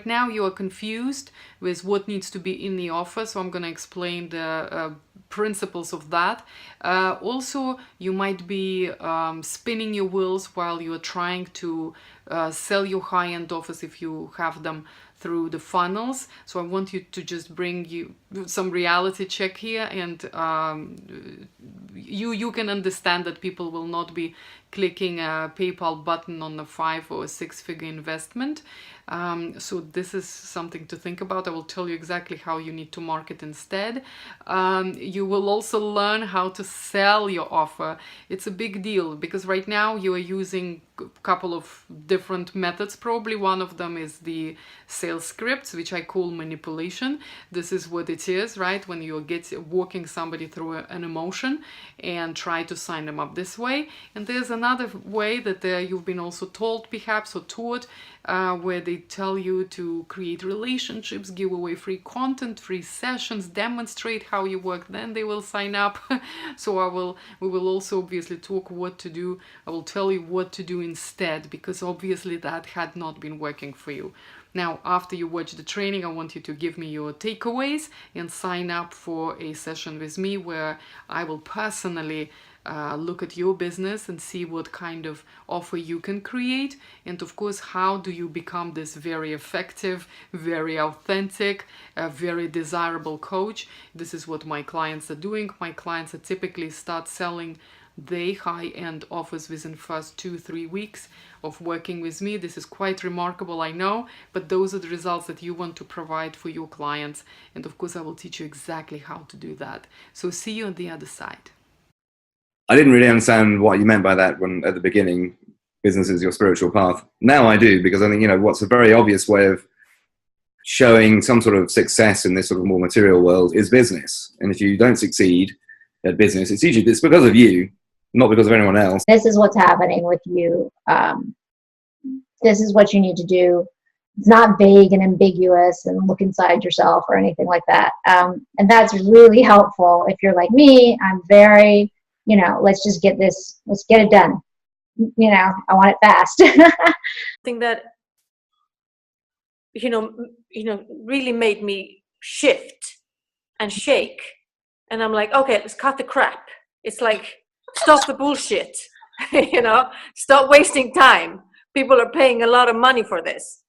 right now you are confused with what needs to be in the offer, so I'm going to explain the principles of that. Also, you might be spinning your wheels while you're trying to sell your high-end offers if you have them through the funnels. So I want you to just bring you some reality check here, and you can understand that people will not be clicking a PayPal button on a 5 or 6 figure investment. So this is something to think about. I will tell you exactly how you need to market instead. You will also learn how to sell your offer. It's a big deal because right now you are using a couple of different methods. Probably one of them is the sales scripts, which I call manipulation. This is what it is, right? When you're walking somebody through an emotion and try to sign them up this way. And there's another way that you've been also told perhaps or taught, where they tell you to create relationships, give away free content, free sessions, demonstrate how you work, then they will sign up. So we will also obviously talk what to do. I will tell you what to do instead, because obviously that had not been working for you. Now, after you watch the training, I want you to give me your takeaways and sign up for a session with me where I will personally look at your business and see what kind of offer you can create. And of course, how do you become this very effective, very authentic, very desirable coach? This is what my clients are doing. My clients are typically start selling the high-end offers within first 2-3 weeks of working with me. This is quite remarkable, I know, but those are the results that you want to provide for your clients. And of course, I will teach you exactly how to do that. So see you on the other side. I didn't really understand what you meant by that when at the beginning, business is your spiritual path. Now I do, because I think, what's a very obvious way of showing some sort of success in this sort of more material world is business. And if you don't succeed at business, it's because of you, not because of anyone else. This is what's happening with you. This is what you need to do. It's not vague and ambiguous and look inside yourself or anything like that. And that's really helpful. If you're like me, I'm very, let's just get this, let's get it done. I want it fast. Thing that, really made me shift and shake. And I'm like, okay, let's cut the crap. It's like, stop the bullshit, stop wasting time. People are paying a lot of money for this.